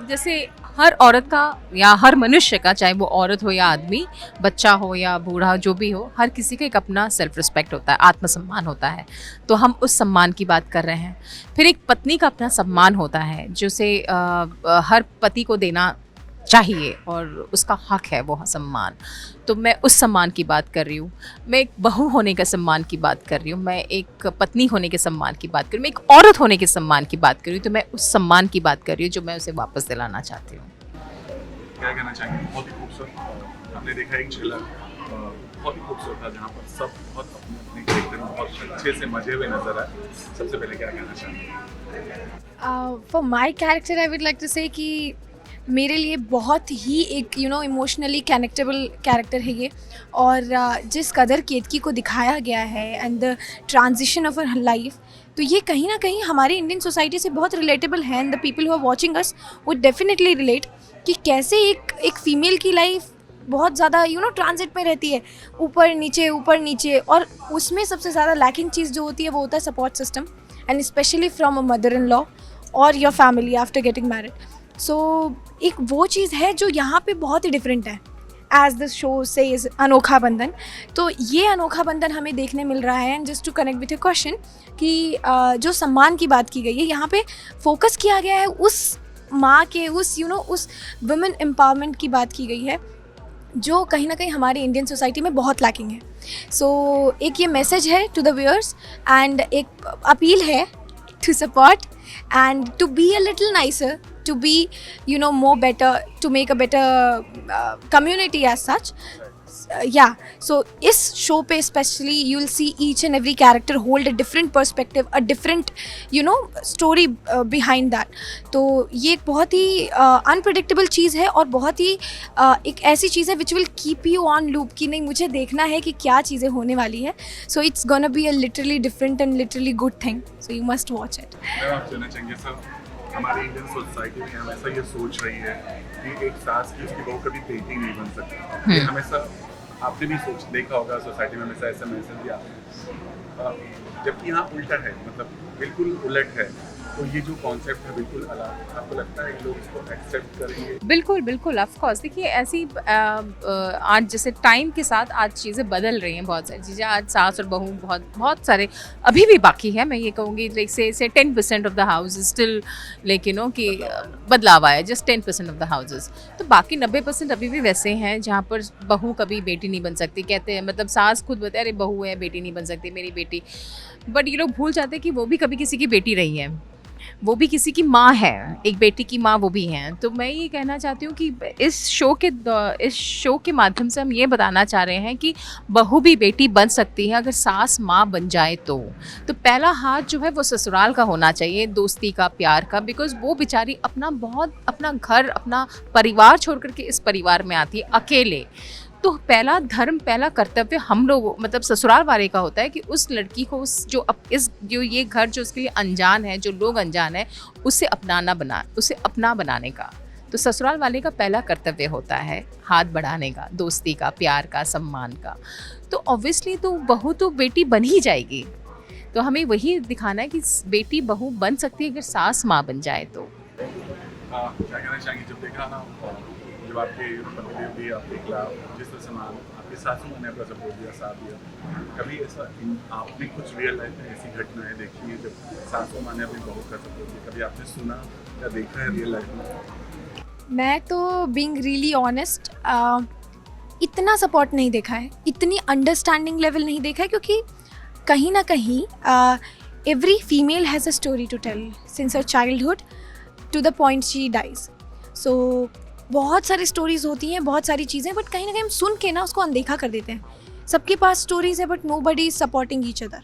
जैसे हर औरत का या हर मनुष्य का, चाहे वो औरत हो या आदमी, बच्चा हो या बूढ़ा, जो भी हो, हर किसी का एक अपना सेल्फ रिस्पेक्ट होता है, आत्मसम्मान होता है। तो हम उस सम्मान की बात कर रहे हैं। फिर एक पत्नी का अपना सम्मान होता है, जिसे हर पति को देना चाहिए और उसका हक है वो सम्मान। तो मैं उस सम्मान की बात कर रही हूँ। मैं एक बहू होने के सम्मान की बात कर रही हूँ, मैं एक पत्नी होने के सम्मान की बात कर रही हूँ, मैं एक औरत होने के सम्मान की बात कर रही हूँ। तो मैं उस सम्मान की बात कर रही हूँ जो मैं उसे वापस दिलाना चाहती हूँ। क्या कहना चाहेंगे? बहुत ही खूबसूरत हमने देखा एक झलक बहुत ही खूबसूरत था जहाँ पर सब बहुत अपने अपने कैरेक्टर में बहुत अच्छे से मजे हुए नजर आए। सबसे पहले क्या कहना चाहेंगे? For my character I would like to say कि मेरे लिए बहुत ही एक इमोशनली कनेक्टेबल कैरेक्टर है ये। और जिस कदर केतकी को दिखाया गया है and the transition of her life, तो ये कहीं ना कहीं हमारी इंडियन सोसाइटी से बहुत रिलेटेबल है and the people who are watching us would definitely relate कि कैसे एक फीमेल की लाइफ बहुत ज़्यादा ट्रांजिट में रहती है, ऊपर नीचे, और उसमें सबसे ज़्यादा लैकिंग चीज़ जो होती है वो होता है support system, and specially from a mother in law और your family after getting married. So एक वो चीज़ है जो यहाँ पे बहुत ही डिफरेंट है। As the show says Anokha Bandhan, तो ये अनोखा बंधन हमें देखने मिल रहा है। And just to connect with a question कि जो सम्मान की बात की गई है, यहाँ पे फोकस किया गया है उस माँ के, उस वुमेन एम्पावरमेंट की बात की गई है जो कहीं ना कहीं हमारे इंडियन सोसाइटी में बहुत लैकिंग है। सो एक ये मैसेज है टू द व्यूअर्स एंड एक अपील है to support and to be a little nicer, to be more better, to make a better community as such. Yeah, so इस show पे especially you'll see each and every character hold a different perspective, a different story behind that. तो ये एक बहुत ही unpredictable चीज़ है और बहुत ही एक ऐसी चीज़ है which will keep you on loop कि नहीं, मुझे देखना है कि क्या चीज़ें होने वाली है. So it's gonna be a literally different and literally good thing, so you must watch it. मैं आप जानना चाहेंगे सर, हमारी इंडियन सोसाइटी में हमेशा ये सोच रही है कि एक सास की उसकी बहू कभी बेटी नहीं बन सकती। ये हमेशा आपने भी सोच देखा होगा, सोसाइटी में हमेशा ऐसा मैसेज भी आता है, जबकि यहाँ उल्टा है, मतलब बिल्कुल उलट है। तो ये जो कॉन्सेप्ट है बिल्कुल अलग, आपको लगता है कि लोग इसको एक्सेप्ट करेंगे? बिल्कुल बिल्कुल, ऑफ कोर्स। देखिए ऐसी आज जैसे टाइम के साथ आज चीज़ें बदल रही हैं, बहुत सारी चीज़ें। आज सास और बहू बहुत सारे अभी भी बाकी है। मैं ये कहूँगी लाइक से 10% ऑफ द हाउस स्टिल, लेकिन कि बदलाव आया, जस्ट 10% ऑफ द हाउसेस। तो बाकी 90% अभी भी वैसे हैं जहाँ पर बहू कभी बेटी नहीं बन सकती। कहते हैं, मतलब सास खुद बताए, अरे बहू है, बेटी नहीं बन सकती मेरी बेटी। बट ये लोग भूल जाते हैं कि वो भी कभी किसी की बेटी रही है, वो भी किसी की माँ है, एक बेटी की माँ वो भी हैं। तो मैं ये कहना चाहती हूँ कि इस शो के माध्यम से हम ये बताना चाह रहे हैं कि बहू भी बेटी बन सकती है अगर सास माँ बन जाए तो पहला हाथ जो है वो ससुराल का होना चाहिए, दोस्ती का, प्यार का। बिकॉज वो बेचारी अपना घर, अपना परिवार छोड़ करके इस परिवार में आती है अकेले। तो पहला धर्म, पहला कर्तव्य हम लोग, मतलब ससुराल वाले का होता है कि उस लड़की को जो ये घर जो उसके लिए अनजान है, जो लोग अनजान है, उसे अपना बनाने का। तो ससुराल वाले का पहला कर्तव्य होता है हाथ बढ़ाने का, दोस्ती का, प्यार का, सम्मान का। तो ऑब्वियसली तो बहू तो बेटी बन ही जाएगी। तो हमें वही दिखाना है कि बेटी बहू बन सकती है अगर सास माँ बन जाए तो। क्या कहना चाहेंगे, जब देखा ना जब आपके पतिदेव भी आपके खिलाफ जिस तरह से आपके सासू माँ ने अपना सपोर्ट दिया, साथ दिया, कभी ऐसा आपने कुछ रियल लाइफ में ऐसी घटनाएं देखी है जब सासू माँ ने अपनी बहू का सपोर्ट दिया? कभी आपने सुना या देखा है रियल लाइफ में? मैं तो बीइंग रियली ऑनेस्ट इतना सपोर्ट नहीं देखा है, इतनी अंडरस्टैंडिंग लेवल नहीं देखा है, क्योंकि कहीं ना कहीं every female has a story to tell since her childhood to the point she dies. So बहुत सारी स्टोरीज होती हैं, बहुत सारी चीज़ें, बट कहीं ना कहीं हम सुन के ना उसको अनदेखा कर देते हैं। सबके पास स्टोरीज है but nobody is supporting each other.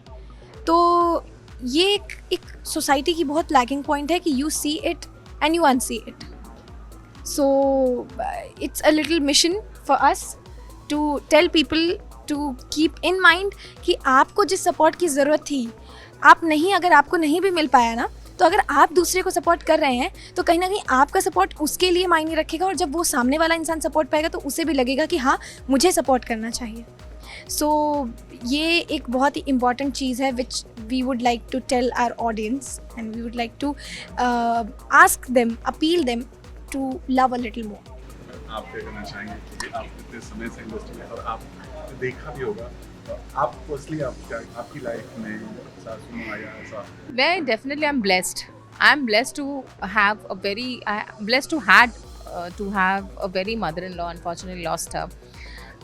तो ये एक सोसाइटी की बहुत लैकिंग पॉइंट है कि you see it and you unsee it. So it's a little mission for us to tell people to keep in mind कि आपको जिस सपोर्ट की ज़रूरत थी, अगर आपको नहीं भी मिल पाया ना, तो अगर आप दूसरे को सपोर्ट कर रहे हैं तो कहीं ना कहीं आपका सपोर्ट उसके लिए मायने रखेगा, और जब वो सामने वाला इंसान सपोर्ट पाएगा तो उसे भी लगेगा कि हाँ, मुझे सपोर्ट करना चाहिए। सो ये एक बहुत ही इम्पॉर्टेंट चीज़ है which we would like to tell our audience and we would like to ask them, appeal them to love a little more. आप क्या करना चाहेंगे, क्योंकि आप इतने समय से इंडस्ट्री में और आप देखा भी होगा, तो आप पर्सनली आप क्या आपकी लाइफ में सासू माँ या ऐसा मैं definitely I am blessed to have a very blessed to have a very mother in law, unfortunately lost her.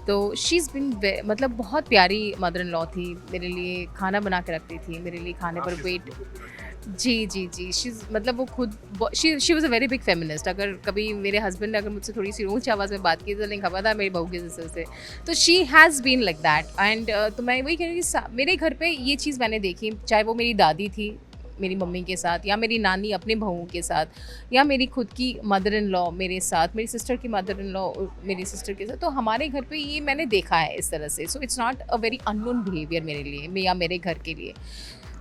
तो शी इज़ बिन मतलब बहुत प्यारी मदर इन लॉ थी, मेरे लिए खाना बना के रखती थी, मेरे लिए खाने पर वेट। जी शी मतलब वो खुद she was a very big feminist. अगर कभी मेरे हस्बैंड ने अगर मुझसे थोड़ी सी ऊंची आवाज़ में बात की तो नहीं खबर था मेरी बहू के जैसे से। तो she has been like that and तो मैं वही कह रही हूँ कि मेरे घर पे ये चीज़ मैंने देखी, चाहे वो मेरी दादी थी मेरी मम्मी के साथ, या मेरी नानी अपने बहुओं के साथ, या मेरी खुद की मदर इन लॉ मेरे साथ, मेरी सिस्टर की मदर इन लॉ मेरी सिस्टर के साथ। तो हमारे घर पे ये मैंने देखा है इस तरह से। So it's not a very unknown behaviour मेरे लिए या मेरे घर के लिए।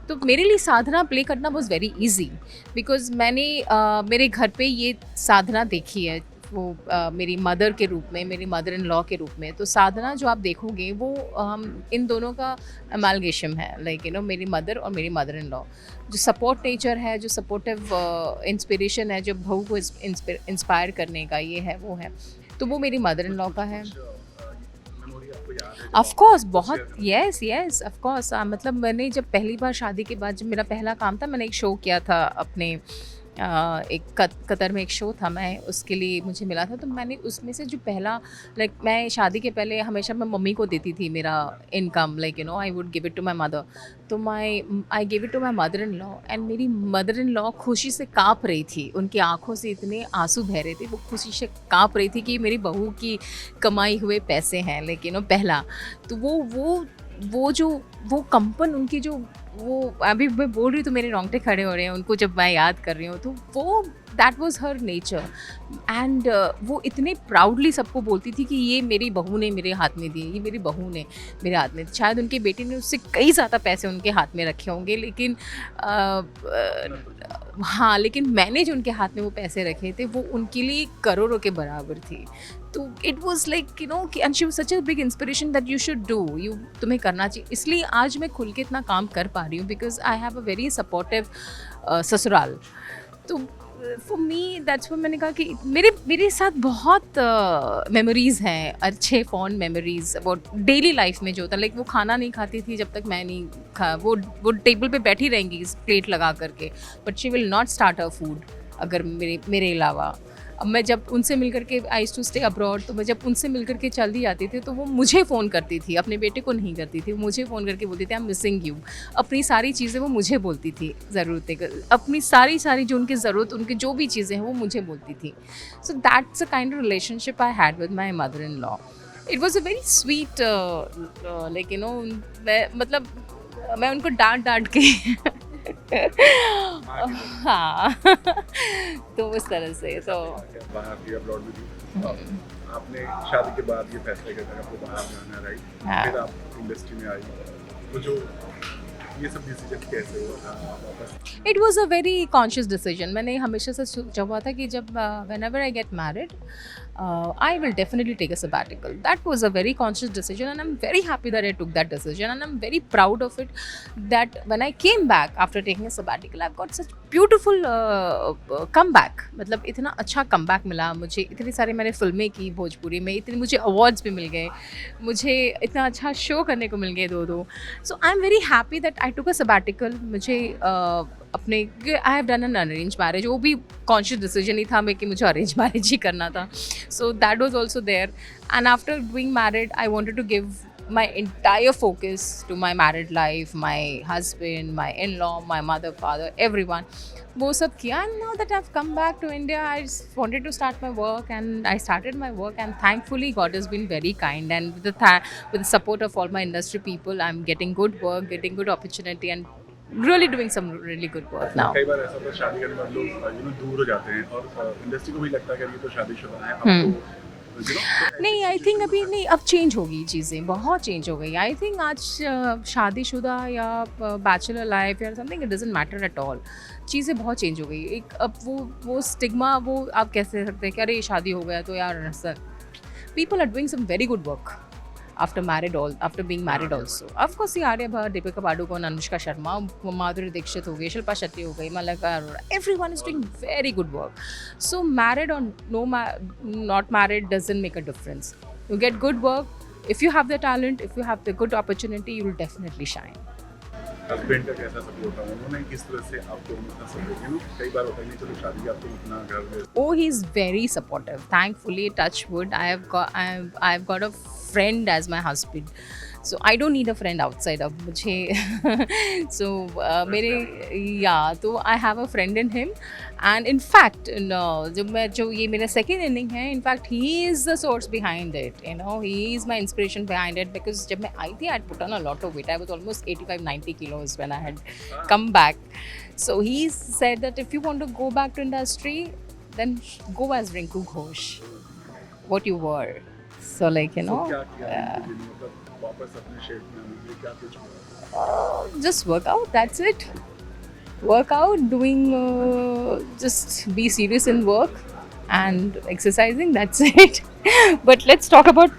तो मेरे लिए साधना प्ले करना वॉज वेरी ईजी बिकॉज मैंने मेरे घर पे ये साधना देखी है, वो मेरी मदर के रूप में, मेरी मदर इन लॉ के रूप में। तो साधना जो आप देखोगे वो इन दोनों का अमालगेशन है, लाइक यू नो मेरी मदर और मेरी मदर इन लॉ। जो सपोर्ट नेचर है, जो सपोर्टिव इंस्पिरेशन है, जो बहू को इंस्पायर करने का ये है वो है, तो वो मेरी मदर इन लॉ का है। मेमोरी आपको याद है? ऑफ कोर्स बहुत, यस ऑफ कोर्स। मतलब मैंने जब पहली बार शादी के बाद जब मेरा पहला काम था, मैंने एक शो किया था अपने एक कतर में एक शो था, मैं उसके लिए मुझे मिला था। तो मैंने उसमें से जो पहला लाइक मैं शादी के पहले हमेशा मैं मम्मी को देती थी मेरा income, like you know I would give it to my mother. तो I give it to my mother in law and मेरी मदर इन लॉ खुशी से काँप रही थी, उनकी आंखों से इतने आंसू बह रहे थे, वो खुशी से काँप रही थी कि मेरी बहू की कमाई हुए पैसे हैं, लाइक यू नो पहला। तो वो कंपन उनकी जो वो अभी मैं बोल रही हूँ तो मेरे रोंगटे खड़े हो रहे हैं उनको जब मैं याद कर रही हूँ। तो वो that was her nature and वो इतने प्राउडली सबको बोलती थी कि ये मेरी बहू ने मेरे हाथ में दिए, ये मेरी बहू ने मेरे हाथ में। शायद उनकी बेटी ने उससे कई ज़्यादा पैसे उनके हाथ में रखे होंगे, लेकिन हाँ, लेकिन मैंने जो उनके हाथ में वो पैसे रखे थे वो उनके लिए करोड़ों के बराबर थी। तो it was like you know कि and she was such a big inspiration that you should do, तुम्हें करना चाहिए। इसलिए आज मैं खुल के इतना काम कर पा रही हूँ because I have a very supportive ससुराल। तो फॉर मी दैट्स व्हाई मैंने कहा कि मेरे साथ बहुत मेमोरीज़ हैं, अच्छे fond memories about daily life में जो होता है। लाइक वो खाना नहीं खाती थी जब तक मैं नहीं खा, वो टेबल पे बैठी रहेंगी प्लेट लगा करके, but she will not start her food अगर मेरे अलावा। अब मैं जब उनसे मिल करके आई टू स्टे अब्रॉड, तो मैं जब उनसे मिल करके चली जाती थी तो वो मुझे फ़ोन करती थी, अपने बेटे को नहीं करती थी, मुझे फ़ोन करके बोलती थी आई एम मिसिंग यू। अपनी सारी चीज़ें वो मुझे बोलती थी, ज़रूरतें अपनी सारी जो उनकी ज़रूरत, उनकी जो भी चीज़ें हैं वो मुझे बोलती थी। So that's a kind of relationship I had with my mother in law. It was a very sweet like you no, मतलब मैं उनको डांट के हाँ तो उस तरह से तो बाहर भी अब्रॉड में भी आपने शादी के बाद ये फैसला किया था आपको बाहर जाना, राइट? हाँ। फिर आप इंडस्ट्री में आई, तो जो ये सब डिसीजन कैसे हुआ था वापस? It was a very conscious decision. मैंने हमेशा से सोचा हुआ था कि जब whenever I get married I will definitely take a sabbatical. That was a very conscious decision and I am very happy that I took that decision and I am very proud of it that when I came back after taking a sabbatical I got such beautiful comeback. मतलब इतना अच्छा come back मिला मुझे, इतनी सारी मैंने फिल्में की भोजपुरी में, इतने मुझे अवार्ड्स भी मिल गए, मुझे इतना अच्छा शो करने को मिल गए दो। So I am very happy that I took a sabbatical. मुझे अपने I have done an arrange marriage, वो भी कॉन्शियस डिसीजन ही था मैं कि मुझे अरेंज मैरिज ही करना था। So that was also there and after being married I wanted to give my entire focus to my married life, my husband, my in-law, my mother, father, everyone. वो सब किया and now that I've come back to India, I just wanted to start my work and I started my work and thankfully God has been very kind and with the support of all my industry people, I'm getting good work, getting good opportunity and really doing some really good work now. कई बार ऐसा होता है शादी करने के बाद लोग दूर हो जाते हैं और इंडस्ट्री को भी लगता है कि ये तो शादीशुदा है, अब तो नहीं, आई थिंक अभी नहीं, अब चेंज होगी चीज़ें, बहुत चेंज हो गई। आई थिंक आज शादीशुदा या बैचलर लाइफ या something, it doesn't matter at all. चीज़ें बहुत चेंज हो गई। एक अब वो स्टिग्मा वो आप कैसे सकते हैं कि अरे शादी हो गया तो यार sir, people are doing some very good work. after being married also. Of course, see Arya Bhatt, Deepika Padukone, Anushka Sharma, Madhuri Dixit हो गई, Shilpa Shetty हो गई, Malika Arora. Everyone is doing very good work. So married or not married doesn't make a difference. You get good work. If you have the talent, if you have the good opportunity, you will definitely shine. Husband का कैसा support है, उन्होंने किस तरह से आपको उतना support, कई बार होता है कि चलो शादी के आपको उतना घर में Oh, he's very supportive. Thankfully, touch wood, I've got a friend as my husband. So I don't need a friend outside of मुझे. So तो I have a friend in him. And in fact, जो ये मेरा second inning है, in fact he is the source behind it. You know, he is my inspiration behind it, because जब मैं आई थी I had put on a lot of weight. I was almost 85-90 kilos when I had come back. So he said that if you want to go back to industry, then go as Rinku Ghosh, what you were. So like, you know, क्या किया मतलब वापस अपने shape में आने के लिए क्या कुछ हुआ? just work out, that's it. Work out, doing just be serious in work and exercising, that's it. But let's talk about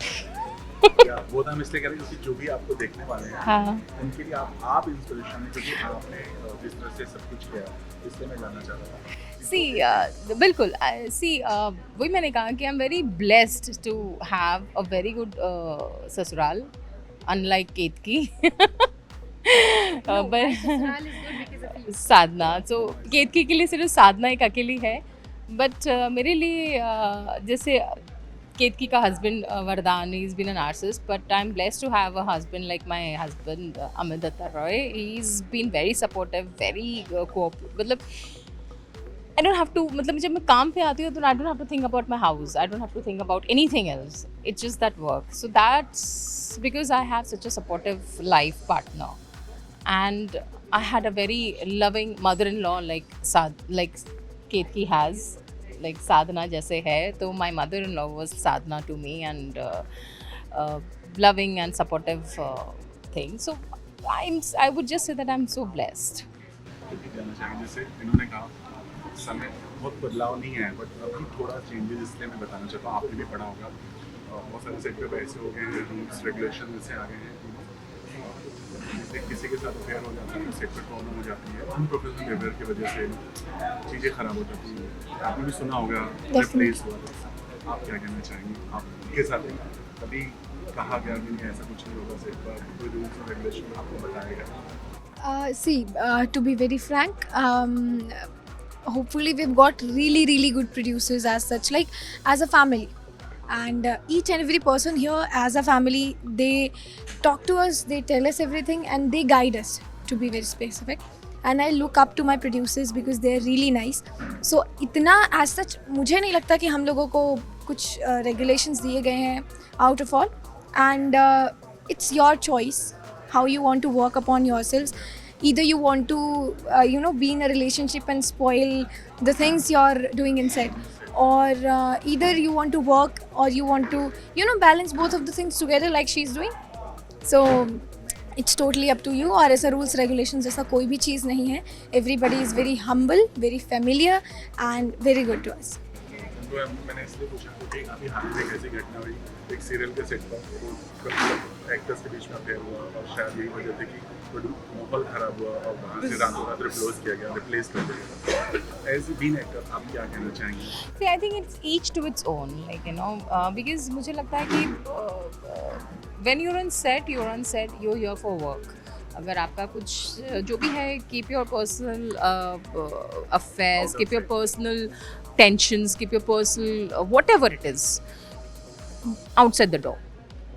वो तो हम इसलिए कह रहे हैं क्योंकि जो भी आपको देखने वाले हैं, हाँ. उनके लिए आप इंस्पिरेशन है, क्योंकि आपने जिस तरह से सब कुछ किया, इसलिए मैं जानना चाह रहा था. See, बिल्कुल. See, वही मैंने कहा कि I'm very blessed to have a very good ससुराल, unlike Ketaki. But Sadhana, so केतकी के लिए सिर्फ साधना एक अकेली है. But मेरे लिए जैसे केतकी का husband वरदान, he's been a narcissist, but I'm blessed to have a husband like my husband Amit Datta Roy. He's been very supportive, very मतलब I don't have to, मतलब जब मैं काम पे आती हूँ तो I don't have to think about my house. I don't have to think about anything else. It's just that work. So that's because I have such a supportive life partner. And I had a very loving mother-in-law like Ketki has, like Sadhana जैसे है. तो my mother-in-law was Sadhana to me, and loving and supportive thing. So I would just say that I'm so blessed. जैसे इन्होंने कहा समय बहुत बदलाव नहीं है, बट अभी थोड़ा चेंजेस, इसलिए मैं बताना चाहता हूँ. आपने भी पढ़ा होगा, बहुत सारे सेक्टर ऐसे हो गए हैं, रूल्स रेगुलेशन जैसे आ गए हैं. जैसे किसी के साथ अफेयर हो जाता है, सेक्टर प्रॉब्लम हो जाती है, अनप्रोफेशनल बिहेवियर की वजह से चीज़ें खराब हो जाती हैं. आपने भी सुना होगा रिप्लेस हुआ. आप क्या कहना चाहेंगे? आपके साथ कभी कहा गया कि नहीं ऐसा कुछ नहीं होगा, सेक्टर कोई रूल्स और रेगुलेशन आपको बताया गया? See, to be very frank, hopefully we've got really good producers as such, like as a family, and each and every person here as a family, they talk to us, they tell us everything, and they guide us, to be very specific. And I look up to my producers because they're really nice. So इतना as such मुझे नहीं लगता कि हम लोगों को कुछ regulations दिए गए हैं out of all, and it's your choice how you want to work upon yourselves. Either you want to be in a relationship and spoil the things you're doing inside, or either you want to work, or you want to balance both of the things together like she's doing. So it's totally up to you. और ऐसा rules regulations जैसा कोई भी चीज़ नहीं है. Everybody is very humble, very familiar, and very good to us. मैंने इसलिए पूछा क्योंकि अभी हाल में एक ऐसी घटना हुई, एक सीरियल के सेट पर एक्टर्स के बीच में अफेयर हुआ, और शायद यही वजह थी कि माहौल खराब हुआ और वहाँ से रातों रात रिप्लेस कर दिया गया. एज बीन एक्टर आप क्या कहना चाहेंगे? See, I think it's each to its own, because मुझे लगता है कि when you're on set, you're here for work. अगर आपका कुछ जो भी है, keep your personal affairs, keep your personal tensions, keep your personal whatever it is outside the door.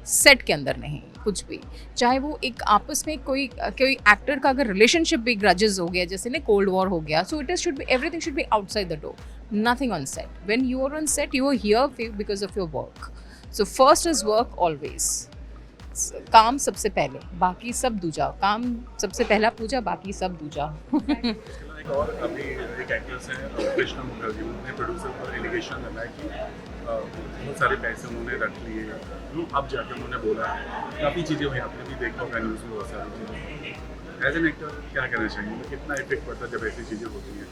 Set के अंदर नहीं, कुछ भी. चाहे वो एक आपस में कोई एक्टर का अगर रिलेशनशिप भी ग्रजेस हो गया, जैसे ना कोल्ड वॉर हो गया, so everything should be outside the door, nothing on set. When you are on set, you are here because of your work. So first is work always. काम सबसे पहले, बाकी सब दूजा. काम सबसे पहला पूजा, बाकी सब दूजा. एक और अभी एक एक्ट्रेस है कृष्णा मुखर्जी, उन्होंने प्रोड्यूसर पर एलिगेशन लगाया कि बहुत सारे पैसे उन्होंने रख लिए. अब जाके उन्होंने बोला, काफ़ी चीज़ें हुई, आपने भी देखा होगा न्यूज़ में बहुत सारी चीज़ें. एज एन एक्टर क्या कहना चाहिए, कितना इफेक्ट पड़ता है जब ऐसी चीज़ें होती हैं?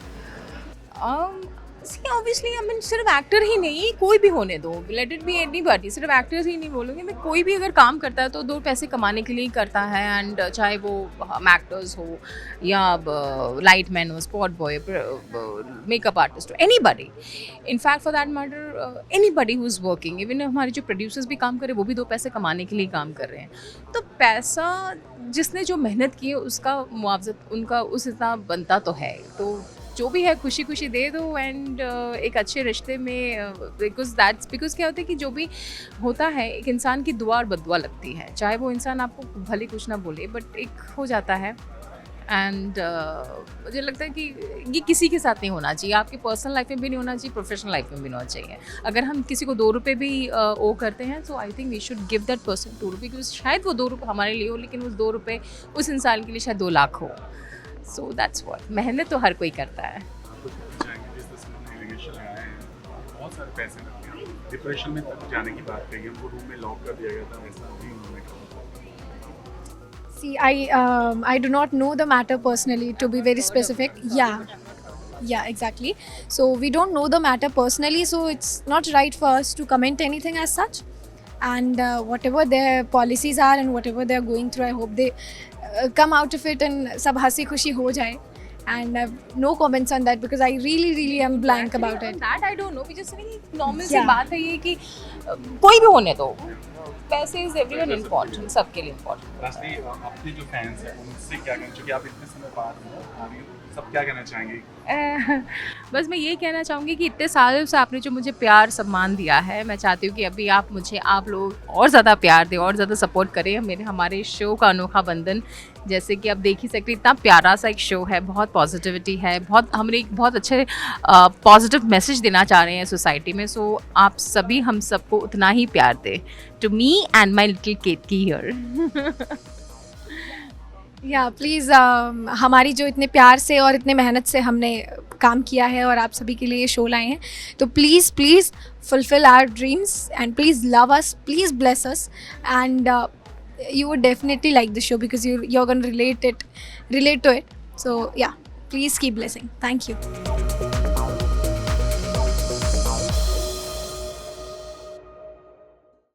ऑब्वियसली आई मीन सिर्फ एक्टर ही नहीं, कोई भी होने दो, लेट इट बी एनीबॉडी, सिर्फ एक्टर्स ही नहीं बोलूँगी मैं, कोई भी अगर काम करता है तो दो पैसे कमाने के लिए ही करता है। एंड चाहे वो हम एक्टर्स हो या लाइट मैन हो, स्पॉट बॉय, मेकअप आर्टिस्ट हो, anybody, in fact for that matter anybody who is working, even हमारे जो प्रोड्यूसर्स भी काम कर रहे हैं वो भी दो पैसे कमाने के लिए काम कर रहे हैं। तो पैसा जिसने जो मेहनत की है उसका मुआवजा उनका उस इतना बनता तो है, तो जो भी है खुशी खुशी दे दो। एंड एक अच्छे रिश्ते में बिकॉज क्या होता है कि जो भी होता है एक इंसान की दुआ और बददुआ लगती है, चाहे वो इंसान आपको भले कुछ ना बोले बट एक हो जाता है। एंड मुझे लगता है कि ये किसी के साथ नहीं होना चाहिए, आपकी पर्सनल लाइफ में भी नहीं होना चाहिए, प्रोफेशनल लाइफ में भी नहीं होना चाहिए। अगर हम किसी को 2 रुपये भी ओ करते हैं तो I think we should give that person 2 रुपये, बिकॉज शायद वो 2 रुपये हमारे लिए हो लेकिन उस 2 रुपये उस इंसान के लिए शायद 2 लाख हो। सो दैट्स व्हाट, मेहनत तो हर कोई करता है। आपको कहना चाहेंगे जिस तस्वीर में एलिगेशन लगाए हैं बहुत सारे पैसे लगते हैं, डिप्रेशन में तक जाने की बात कही, उनको रूम में लॉक कर दिया गया था, ऐसा भी उन्होंने कहा। See, I do not know the matter personally, to be very specific. Yeah, exactly. So we don't know the matter personally, so it's not right for us to comment anything as such. And whatever their policies are and whatever they are going through, I hope they come out of it and sab hasi khushi ho jaye. And I have no comments on that because I really am blank about it. That I don't know, we just saying normal सी Yeah. बात है ये कि कोई भी होने दो, पैसे इज एवरीवन इम्पोर्टेंट, सबके लिए इम्पोर्टेंट। लास्टली अपने जो फैंस हैं उनसे क्या कहना चाहिए, आप इतने समय बाद आ रही हो, सब क्या कहना चाहेंगे? बस मैं ये कहना चाहूँगी कि इतने सालों से आपने जो मुझे प्यार सम्मान दिया है, मैं चाहती हूँ कि अभी आप लोग और ज़्यादा प्यार दें और ज़्यादा सपोर्ट करें हमारे शो का अनोखा बंधन। जैसे कि आप देख ही सकते, इतना प्यारा सा एक शो है, बहुत पॉजिटिविटी है, हम एक बहुत अच्छे पॉजिटिव मैसेज देना चाह रहे हैं सोसाइटी में। सो आप सभी हम सबको उतना ही प्यार दें, to me and my little Ketaki here. या प्लीज़ हमारी जो इतने प्यार से और इतने मेहनत से हमने काम किया है और आप सभी के लिए ये शो लाए हैं, तो please fulfil our dreams and please love us, please bless us, and you would definitely like the show because you're going to relate to it. So yeah, please keep blessing. Thank you.